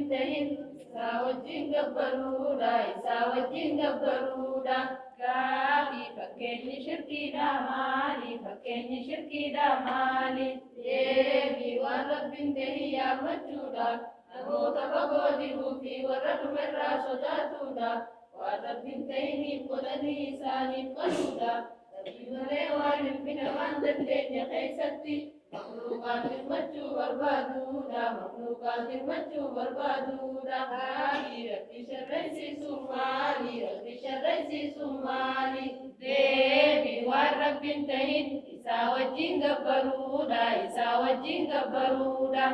tahin isa wajjin gabbaruudha isa wajjin gabbaruudha gaafii fakkeenyi shirkiidha maali fakkeenyi shirkiidha maali deebii waan rabbiin tahin yaammachuudha namoota fagoo jiruu fi warra dhumerraa sodaatuudha waan rabbiin tahiniif godhanii isaaniif qaluudha rabbii malee waan ilmina waan dandeenya keessatti مخلوقات المجو بربادودا مخلوقات المجو بربادودا هاي ربي شريسي سمالي ربي شريسي سمالي ديبي والرب انتهين إسا وجين قبرودا إسا وجين قبرودا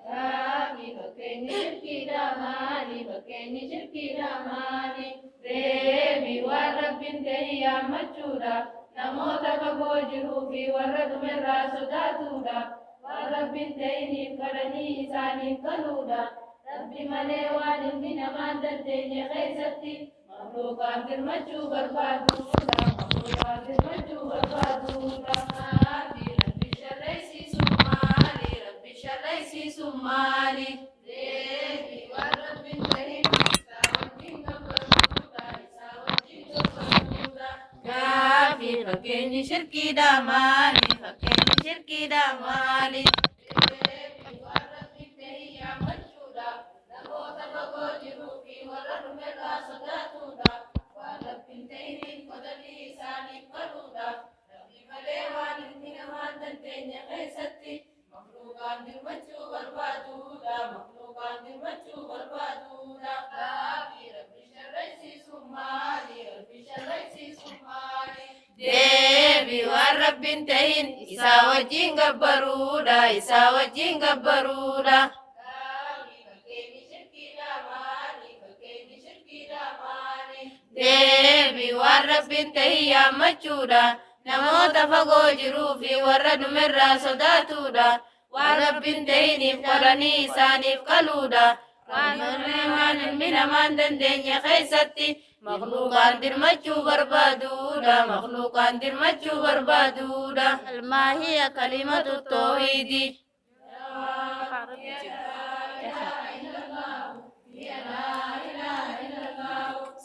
هاي بكيني شركي دامالي بكيني شركي دامالي ديبي والرب انتهي يا مجودا namoota fagoo jiruu fi warra dhumerraa sodaatuudha waan rabbiin ta'iniif kadhanii isaaniif galuudha rabbi malee waan ilmi namaan dandeenye keessatti makluuqaan dirmachuu barbaaduudha makluuqaan dirmachuu barbaaduudha rabbi sharreessiisu maali rabbi sharreessiisu maali deebi waan rabbiin ta'iniif isaa wajjin gabbaruudha isaa wajjin gabbaruudha gaafii fakkeenyi shirkiidha maali fakkeenyi shirkiidha maali deebii waan rabbiin ta'in yaammachuudha namoota fagoo jiruu fi warra dhumerraa sodaatuudha waan rabbiin ta'iniif godhanii isaaniif qaluudha rabbi malee waan ilmi namaan dandeenye keessatti makluuqaan dirmachuu barbaaduudha makluuqaan dirmachuu barbaaduudha gaafii rabbi sharreessiisu maali rabbi sharreessiisu maali deebi waan rabbiin tahin isaa wajjin gabbaruudha isaa wajjin gabbaruudha deebi waan rabbiin tahin yaammachuudha namoota fagoo jiruu fi warra dhumerraa sodaatuudha waan rabbiin tahiniif godhanii isaaniif qaluudha waan ilmi namaan dandeenye keessatti مخلوقان درمجو بربادودا مخلوقان درمجو بربادودا ما هي كلمة التوحيد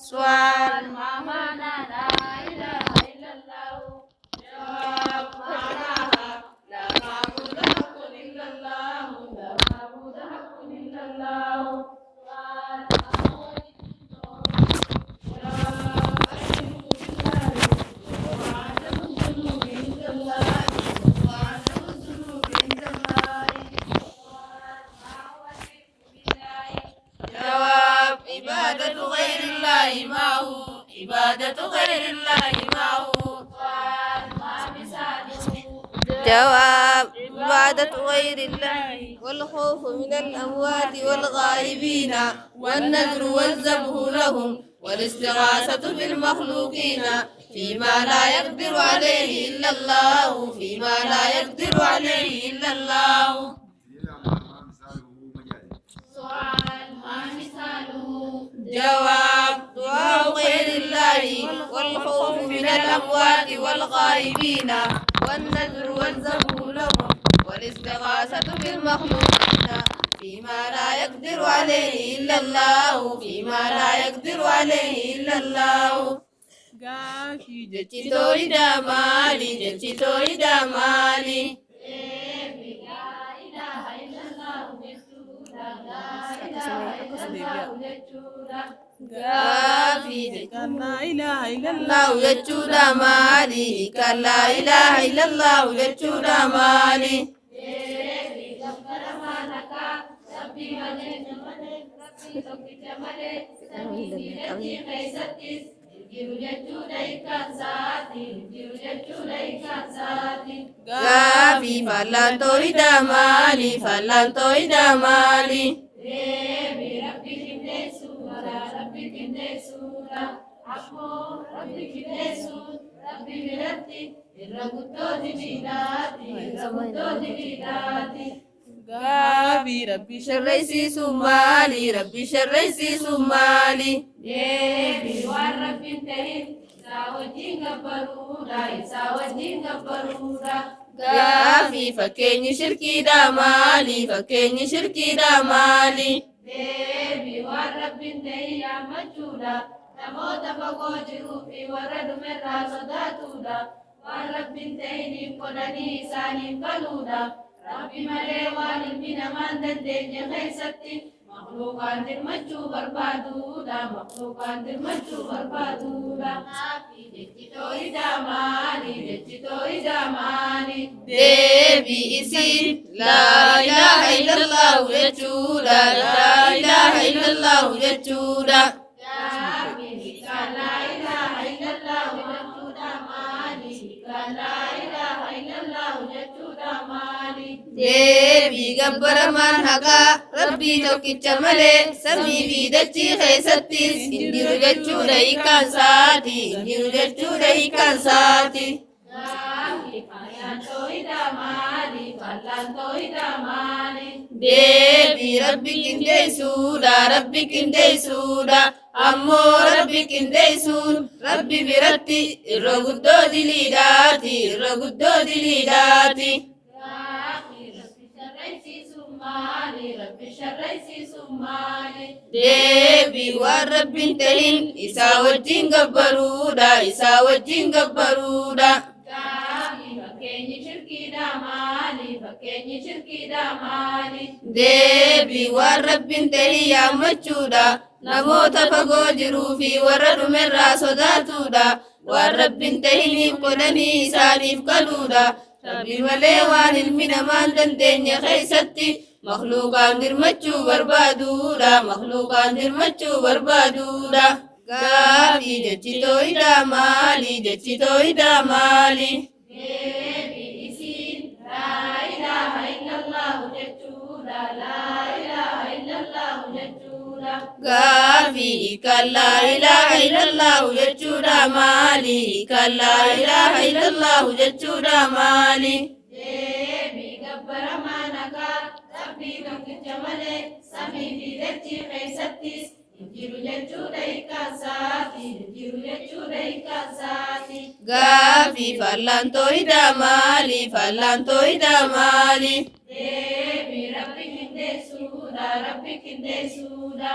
سؤال ما معنى لا إله إلا الله جواب معناها لا معبود حق إلا الله لا معبود حق إلا الله عبادة غير الله ما هو جواب عبادة غير الله والخوف من الأموات والغائبين والنذر والذبح لهم والاستغاثة بالمخلوقين فيما لا يقدر عليه إلا الله فيما لا يقدر عليه إلا الله جواب دعاء غير الله والخوف من الأموات والغائبين والنذر والذبح لهم والاستغاثة بالمخلوقين فيما لا يقدر عليه إلا الله فيما لا يقدر عليه إلا الله جتي تويدا مالي جتي تويدا مالي Gaafii لا إله إلا الله jechuudha maali kan لا إله إلا الله jechuudha maali gaafii fal'aantoo hidhaa maali fal'aantoo hidhaa maali Gaafii rabbi sharreessiisu maali rabbi sharreessiisu maali deebii waan rabbiin ta'in isaa wajjin gabbaruudha isaa wajjin gabbaruudha gaafii fakkeenyi shirkiidha maali fakkeenyi shirkiidha maali deebii waan rabbiin ta'e yaammachuudha. Namoota fagoo jiruu fi warra dhumerraa sodaatuudha. Waan rabbiin ta'iniif godhanii isaaniif galuudha. Rabbi malee waan ilmi namaan dandeenye keessatti makluuqaan dirmachuu barbaaduudha. Makluuqaan dirmachuu barbaaduudha. Jechitoo ijaamaani, jechitoo ijaamaani. Deebii isiin laa ilaaha illallahu jechuudha. Laa ilaaha illallahu jechuudha. Laa ilaaha illallahu jechuudha maali? Laa ilaaha illallahu jechuudha maali? Deebii gabbaramaan haqaa rabbii tokkicha malee samii fi dachii keessattis hin jiru jechuudha hiikaan isaati. Hin jiru jechuudha hiikaan isaati. Deebii rabbi qindeessuudha. Rabbi qindeessuudha. Ammoo rabbi qindeessuun rabbi biratti irra guddoo diliidhaati. Irra guddoo diliidhaati. Deebii waan rabbiin ta'in isaa wajjin gabbaruudha. Isaa wajjin gabbaruudha. Fakkeenyi shirkiidhaa maali? Fakkeenyi shirkiidhaa maali? Deebii waan rabbiin ta'in yaammachuudha. Namoota fagoo jiruu fi warra dhumerraa sodaatuudha. Waan rabbiin ta'iniif godhanii isaaniif galuudha. Rabbi malee waan ilmi namaan dandeenye keessatti makluuqaan dirmachuu barbaaduudha. Makluuqaan dirmachuu barbaaduudha. Gaafii jechitoo idaa maali? Jechitoo idaa maali? Deebii isiin laa ilaaha illallahu jechuudha. Laa ilaaha illallahu jechuudha. Gaafii kan laa ilaaha illallahu jechuudha maali? Kan laa ilaaha illallahu jechuudha maali? Deebii gabbaramaan haqaa rabbii tokkicha malee samii fi dachii keessattis hin jiru jechuudha hiikaan isaati. Hin jiru jechuudha hiikaan isaati. Gaafii fallaantoo idaa maali? Fallaantoo idaa maali? Deebii rabbi qindeessuudha. Rabbi qindeessuudha.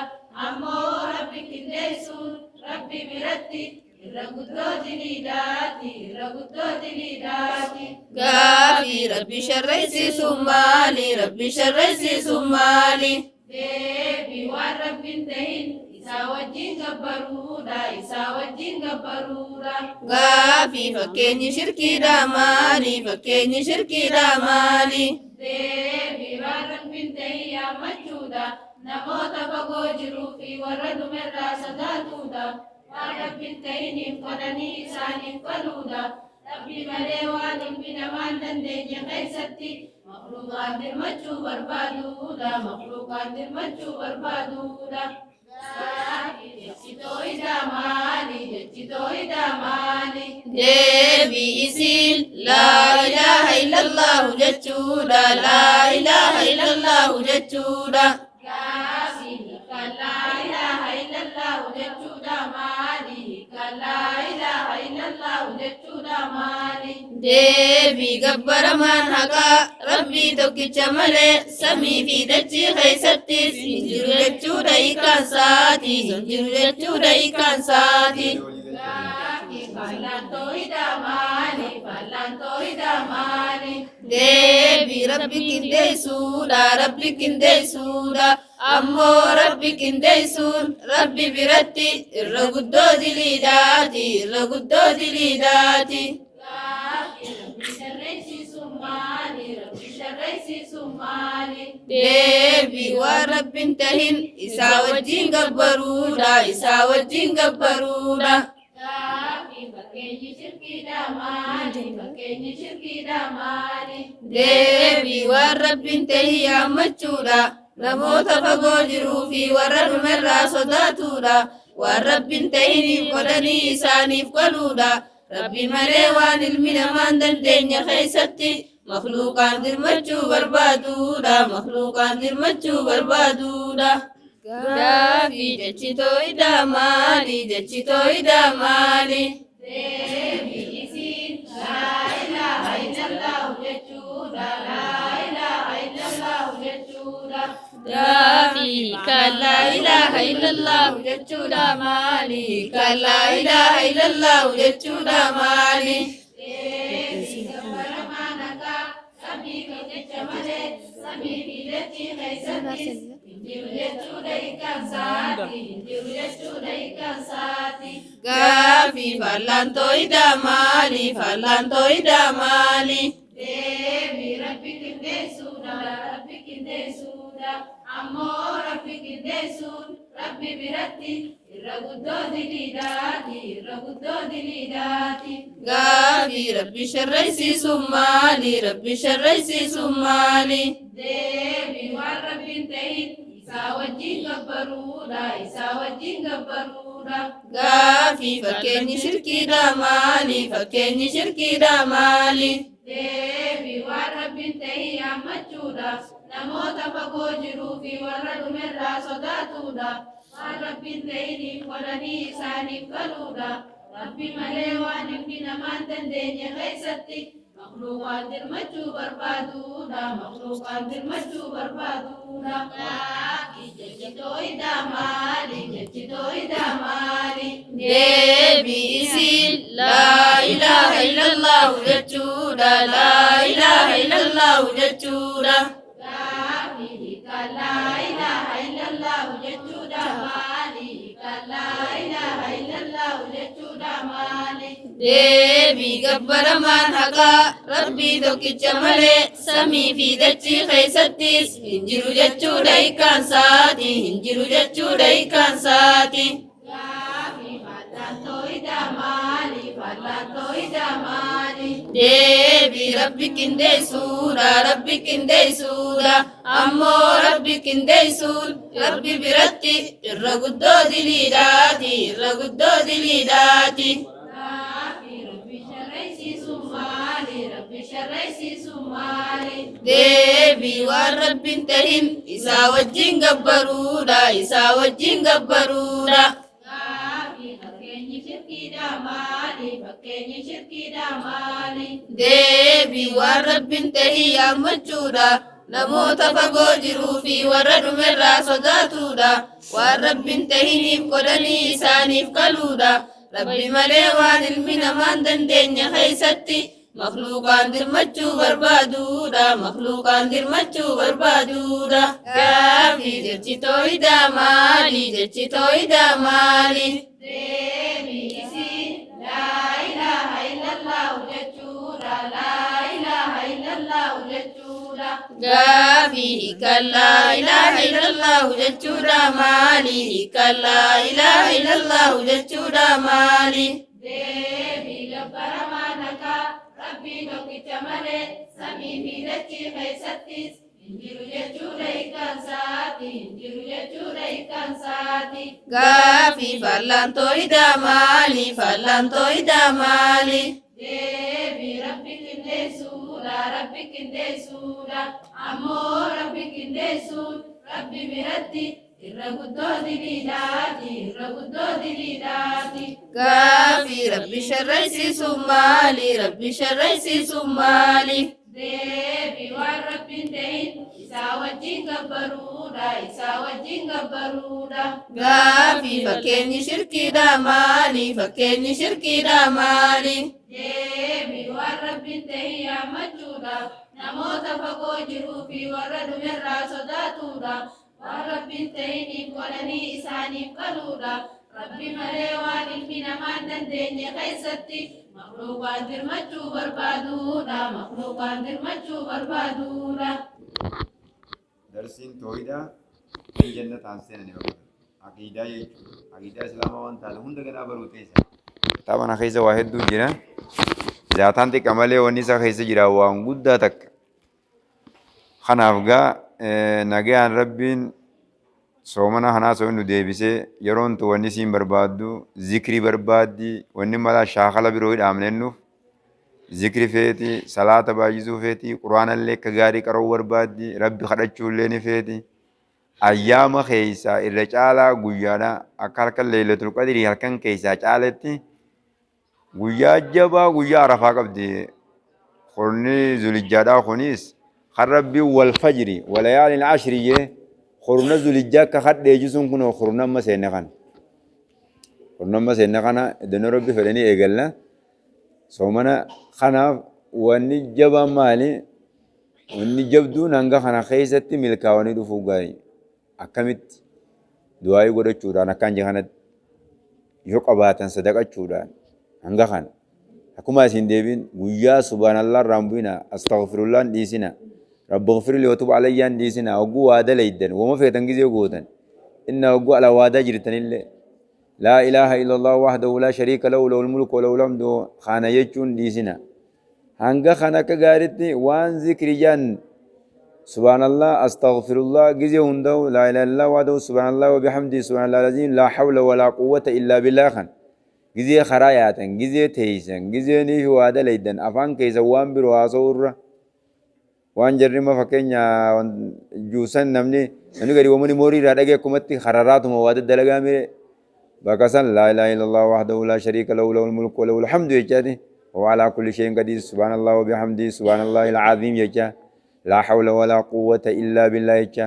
Ammoo rabbi qindeessuun rabbi biratti irra guddoo diliidhaati. Irra guddoo diliidhaati. Gaafii rabbi sharreessisuun maali? Rabbi sharreessisuun maali? Deebii waan rabbiin ta'in isaa wajjin gabbaruudha. Isaa wajjin gabbaruudha. Gaafii fakkeenyi shirkiidhaa maali? Fakkeenyi shirkiidhaa maali? Deebii waan rabbiin ta'in yaammachuudha. Namoota fagoo jiruu fi warra dhumerraa sodaatuudha. Waan rabbiin ta'iniif godhanii isaaniif galuudha. Rabbi malee waan ilmi namaan dandeenye keessatti makluuqaan dirmachuu barbaaduudha. Makluuqaan dirmachuu barbaaduudha. Jechitoo idaa maali? Jechitoo idaa maali? Deebii isiin laa ilaaha illallahu jechuudha. Laa ilaaha illallahu jechuudha. Gaafii kan laa ilaaha illallahu jechuudha maali? Kan laa ilaaha illallahu jechuudha maali? Deebii gabbaramaan haqaa rabbii tokkicha malee samii fi dachii keessattis hin jiru jechuudha hiikaan isaati. Hin jiru jechuudha hiikaan isaati. Fallaantoo idaa maali? Fallaantoo idaa maali? Deebii rabbi qindeessuudha. Rabbi qindeessuudha. Ammoo rabbi qindeessuun rabbi biratti irra guddoo diliidhaati. Irra guddoo diliidhaati. Deebii waan rabbiin tahin isaa wajjin gabbaruudha. Isaa wajjin gabbaruudha. Fakkeenyi shirkiidhaa maali? Fakkeenyi shirkiidhaa maali? Deebii waan rabbiin tahin yaammachuudha. Namoota fagoo jiruu fi warra dhumerraa sodaatuudha. Waan rabbiin tahiniif godhanii isaaniif galuudha. Rabbi malee waan ilmi namaan dandeenye keessatti makluuqaan dirmachuu barbaaduudha. Makluuqaan dirmachuu barbaaduudha. Gaafii jechitoo idaa maali? Jechitoo idaa maali? Deebii isiin laa ilaaha illallahu jechuudha. Laa ilaaha illallahu jechuudha. Gaafii kan laa ilaaha illallahu jechuudha maali? Kan laa ilaaha illallahu jechuudha maali? Gaafii fal'aantoo idaa maali? Fal'aantoo idaa maali? Deebii rabbi qindeessuudha, rabbi qindeessuudha. Ammoo rabbi qindeessuun rabbi biratti irra guddoo diliidhaati, irra guddoo diliidhaati. Gaafii rabbi sharreessisuun maali? Rabbi sharreessisuun maali? Deebii waan rabbiin ta'in isaa wajjin gabbaruudha, isaa wajjin gabbaruudha. Gaafii fakkeenyi shirkiidha maali? Fakkeenyi shirkiidha maali? Deebii waan rabbiin ta'in yaammachuudha. Namoota fagoo jiruu fi warra dhumerraa sodaatuudha. Waan rabbiin ta'iniif godhanii isaaniif galuudha. Rabbi malee waan ilmi namaan dandeenye keessatti makluuqaan dirmachuu barbaaduudha. Makluuqaan dirmachuu barbaaduudha. Jechitoo idaa maali? Jechitoo idaa maali? Deebii isiin laa ilaaha illallahu jechuudha. Laa ilaaha illallahu jechuudha. La ilaha illallah jechuudha maali? La ilaha illallah jechuudha maali? Deebii gabbaramaan haqaa rabbii tokkicha malee samii fi dachii keessattis hin jiru jechuudha hiikkaansaati, hin jiru jechuudha hiikkaansaati. Gaafii fal'aantoo idaa maali? Fal'aantoo idaa maali? Deebii rabbi qindeessuudha, rabbi qindeessuudha. Ammoo rabbi qindeessuun rabbi biratti irra guddoo diliidhaati, irra guddoo diliidhaati. Rabbi sharreessisuun maali? Rabbi sharreessisuun maali? Deebii waan rabbiin tahin isaa wajjin gabbaruudha, isaa wajjin gabbaruudha. Fakkeenyi shirkiidha maali? Fakkeenyi shirkiidha maali? Deebii waan rabbiin tahin yaammachuudha. Namoota fagoo jiruu fi warra dhumerraa sodaatuudha. Waan rabbiin tahiniif godhanii isaaniif galuudha. Rabbi malee waan ilmi namaan dandeenye keessatti makluuqaan dirmachuu barbaaduudha. Makluuqaan dirmachuu barbaaduudha. Gaafii jechitoo idaa maali? Jechitoo idaa maali? Deebii isiin laa ilaaha illallahu jechuudha. Laa ilaaha illallahu jechuudha. Gaafii kan laa ilaaha illallahu jechuudha maali? Kan laa ilaaha illallahu jechuudha maali? Deebii gabbaramaan haqaa rabbii tokkicha malee samii fi dachii keessattis hin jiru jechuudha hiikkaansaati, hin jiru jechuudha hiikkaansaati. Gaafii fal'aantoo idaa maali? Fal'aantoo idaa maali? Deebii rabbi qindeessuudha, rabbi qindeessuudha. Ammoo rabbi qindeessuun rabbi biratti irra guddoo diliidhaati, irra guddoo diliidhaati. Gaafii rabbi sharreessisuun maali? Rabbi sharreessisuun maali? Deebii waan rabbiin ta'in isaa wajjin gabbaruudha, isaa wajjin gabbaruudha. Gaafii fakkeenyi shirkiidha maali? Fakkeenyi shirkiidha maali? Deebii waan rabbiin ta'in yaammachuudha. Namoota fagoo jiruu fi warra dhumerraa sodaatuudha. Waan rabbiin ta'iniif godhanii isaaniif galuudha. Rabbi malee waan ilmi namaan dandeenye keessatti makluuqaan dirmachuu barbaaduudha. Makluuqaan dirmachuu barbaaduudha. Darsiin tooyiidhaa kan jannataan seenanii bakka aqiidaa jechuudha. Aqiidaa islaamaa waan taate hunda ganaa baruu teessa. Kitaabana keessa waa hedduu jira. Zaataan xiqqa malee wanni isaa keessa jira waan guddaa takka. Kanaaf gaa nagaan rabbiin soomana kanaa soo nu deebisee yeroon tu wanni siin barbaaddu zikrii barbaaddi wanni mala shaakala biroo dhaamnennuuf zikri feeti salaata baay'isuu feeti quraanallee akka gaarii qara'uu barbaaddi rabbi kadhachuullee ni feeti ayyaama keeysaa irra caalaa guyyaadha akka halkan leeylatul qadrii halkan keeysaa caaletti guyyaa jabaa guyyaa arafaa qabdi. Qurni zulijjaadhaa kunis خربي والفجر وليال العشر خرنا زلجاك خد يجسون كنو خرنا ما سينخان خرنا ما سينخانا دنا ربي فلاني إيجلنا سومنا خنا واني جبا مالي واني جبدو نانغا خنا خيستي ملكاواني دو فوقاي أكمت دعاء قدر چوران أكان جهانت يوك أباتن صدقة چوران هنگا خان أكما سندبين ويا سبحان الله رامبينا أستغفر الله ديسنا رب اغفر لي وتوب علي ديسنا أقو وعدا ليدن وما في تنجز يقولن إن أقو على وعدا جرتن الله لا إله إلا الله وحده لا شريك له له الملك وله الحمد خانا يجون ديسنا هنگا خانا كغارتني وان ذكر جان سبحان الله أستغفر الله جزي هندو لا إله إلا الله وحده سبحان الله وبحمده سبحان الله العظيم لا حول ولا قوة إلا بالله خان جزي خراياتن جزي تيسن جزي نيف وعدا ليدن أفان كيس وان بروا صور وان جرما فكينيا جوسن نمني أنا قريب ومني موري رادعي كومتي خرارات مواد الدلقة مير بكسان لا إله إلا الله وحده لا شريك له له الملك وله الحمد يجادي وعلى كل شيء قدير سبحان الله وبحمده سبحان الله العظيم يجا لا حول ولا قوة إلا بالله يجا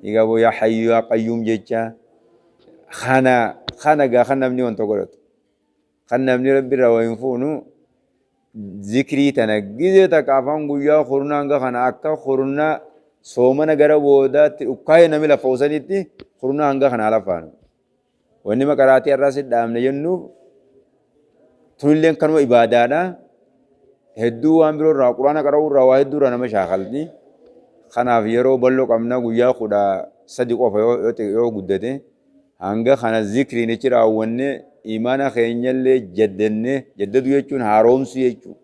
يقول يا حي يا قيوم يجا خانا خانا مني وانتو قلت خانا مني ربي روينفونو ذكري تنجزي تكافان قويا خورنا انغا خانا أكا خورنا سومنا غرا بودات اكاي نمي لفوسانيتي خورنا انغا خانا لفانو وانما قراتي الراسي دامنا ينو تنلين كانوا إبادانا هدو وامبرو را قرآن قرأو را واحد را نما شاخلتي خانا فيرو بلو قمنا قويا خدا صدقوا فيو قدته هنگا خانا ذكري نچرا ونه إيمانا خينيل جددو يچون هارومسو يچون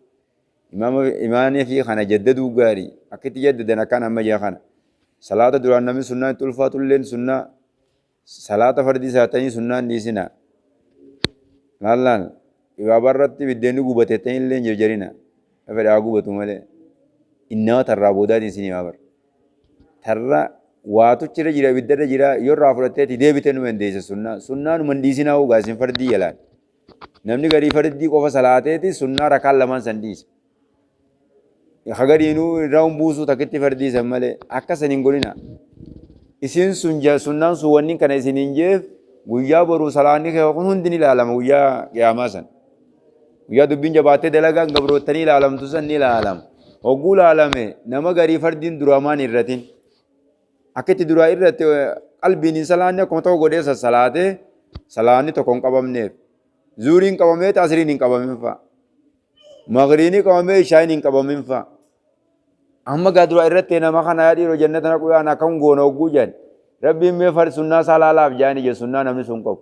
إيماني في خانا جددو غاري أكيد جددنا كان أما جا خانا صلاة دوران نمي سنة تلفات اللين سنة صلاة فردي ساتني سنة نيسنا لالان إبابرتي بدينو قبتتين اللين جرجرنا أفر آقو بتومالي إنها ترى بوداتي سيني بابر ترى واتو چرا جرا بدر جرا يور رافرته تدي بيتنو من ديس سنة من ديسنا هو غاسين فردي يلان نمني غري فردي كوفا صلاته تي سنة ركال لمن سنديس خغرينو راون بوسو تكتي فردي سمالي أكا سنينغولينا إسين سنجا سنة سوانين كان إسينينجيف ويا برو سلاني كه هندني لعلم ويا قياماسن ويا دبين جباتة دلعا غبروتني لعلم توسني لعلم أقول عالمه نما غري فردين درامان إرتين أكيد درا إرت قلبي نسلاني كم تو غدي سلسلاتة سلاني تو كم كبامنه زورين كبامه تاسرين كبامه فا مغريني كبامه شاينين كبامه فا أما قدروا إرت نما خنا يدي رجنة تنا كوي أنا كم غونو غوجن ربي مي فر سنة سالا بجاني جه سنة نمني سونكو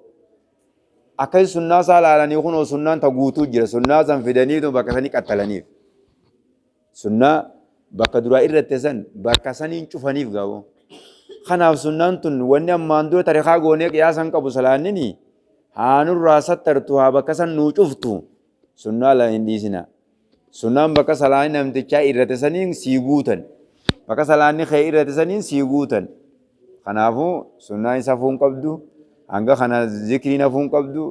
أكيد سنة سالا لاني يكون سنة تغوتو جرا سنة زم فداني تو بكساني كتلاني سنة بكدروا إرت سن بكساني نشوفاني فجاو خناف سنة تون ونيا ماندو تاريخا غوني كيا سان كابو سلاني ني هانور راسات ترتوها بكسان نوچوفتو سنة لا هنديسنا سنة بكسالاني نمتشا إرت سنين سيغوتن بكسالاني خير إرت سنين سيغوتن خنافو سنة إسافون قبضو هنگا خنا ذكرين فون قبضو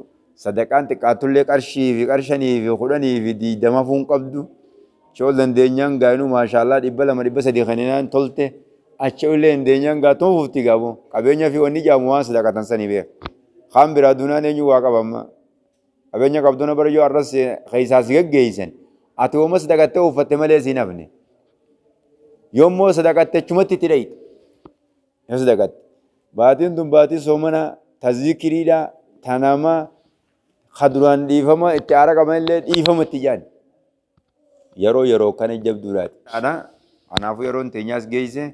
صدقان تقاتل قرشي في قرشني في خدني في دي دما فون قبضو شو لندنيان غاينو ما شاء الله دبلا ما دبس دي خنينان تولته أشياء لندنيان غاتون فوتي غابو أبينيا في وني جاموان صدقان سني بيه خام برادونا نيجو واقع أبينيا قبضونا برجو أرس خيساسيك جيسن أتوما صدقته وفتما لسينا بني يوم مو صدقته چمتي تريد يصدقت باتين دم باتي سومنا تذكريدا تناما خدران ديفما اتعارا كمان لي ديفما تيجان يرو كان جب دورات أنا فو يرون تنياس جيسه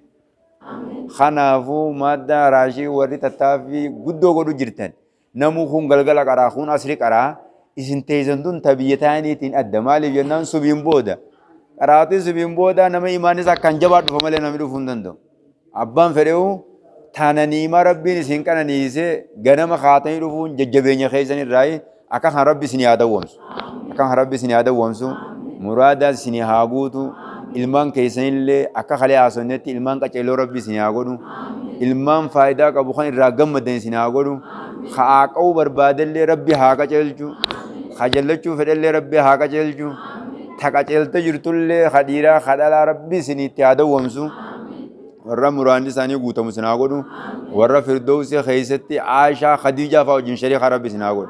خنافو مادا راشي وري تتافي قدو قدو جرتن نمو خون غلغلا كرا خون أسري كرا إسن تيزندون تبيتاني تين أدمالي جنان سبيم بودا كراتي سبيم بودا نما إيماني سا كنجبات فمالي نميرو فندندو أبان فريو تانني ما ربي نسين كنا نيسه غنما خاتين رفون ججبيني خيزن الرأي أكان ربي سنيادا وامس أكان ربي سنيادا وامسو مرادا سني هاغوتو ilman keessanillee akka kale haasonnetti ilman qaceeloo rabbi isin haa godhu ilman faayidaa qabu kan irraa gammadan isin haa godhu haa qabu barbaadellee rabbi haa qaceelchu haa jallachuu fedhallee rabbi haa qaceelchu تقاچلت جرتل خديرا خدلا ربي سني تيادو ومسو ورا مراندي ساني غوتم سناغودو ورا فردوس خيستي عائشة خديجة فوجين شريخ ربي سناغود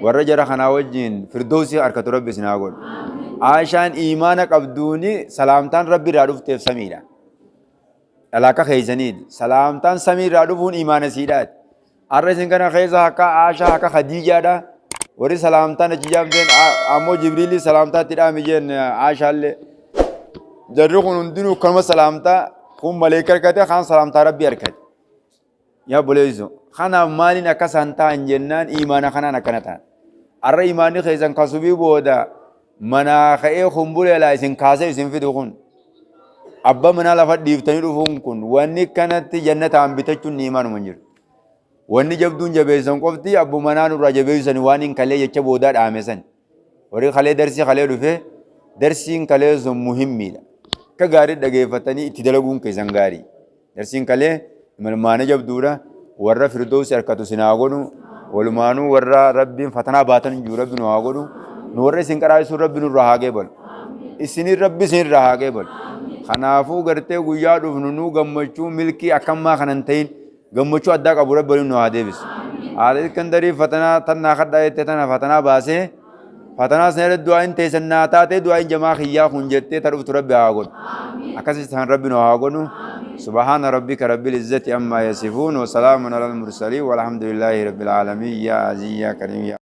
ورا جرا خنا وجين فردوس أركت ربي سناغود عائشة إيمانك عبدوني سلامتان ربي رادوف تفسمينا علاقة خيزنيد سلامتان سمير رادوفون إيمان سيدات أرسين كنا خيزا هكا عائشة هكا خديجة دا وري سلامتان أجيام دين أمو جبريل سلامتان ترامي جين عائشة اللي جرّكون ندينو كلمة سلامتا كم ملائكة كده خان سلامتا ربي أركض يا بوليزو خانا مالي نكسانتا إنجنان إيمان خانا نكنتا أرى إيماني خيزان كسبي بودا منا خيه خمبولي لا إسن كاسة إسن في دخون أبا منا لفت ديفتني دخون كون واني كانت جنة عم بتجون إيمان منجر واني جبدون جبيسان قفتي أبو منا نورا جبيسان واني كله يجب بودا عامسان وري خاله درسي خاله رفه درسين كله زم مهم ميلا كغاري دغيفتني اتدلغون كيزنغاري درسين كله ملمانه جبدورا ورا فردوس اركتو سناغونو ولمانو ورا ربي فتنا باتن جو ربي نواغونو نور سنكراي سو ربي نور راهاگه بول اسني ربي سن راهاگه بول خنافو غرتي غيا دفنو گمچو ملكي اكما خننتين گمچو ادا قبر بول نو اديبس على كندري فتنا تنا خدايت تنا فتنا باسه فتنا سنر دعاء تيسنا تاتي دعاء جماع خيا خنجت ترب ربي آغون أكاسي سان ربي نواغونو سبحان ربك رب العزة أما يصفون وسلام على المرسلين والحمد لله رب العالمين يا عزيز يا كريم يا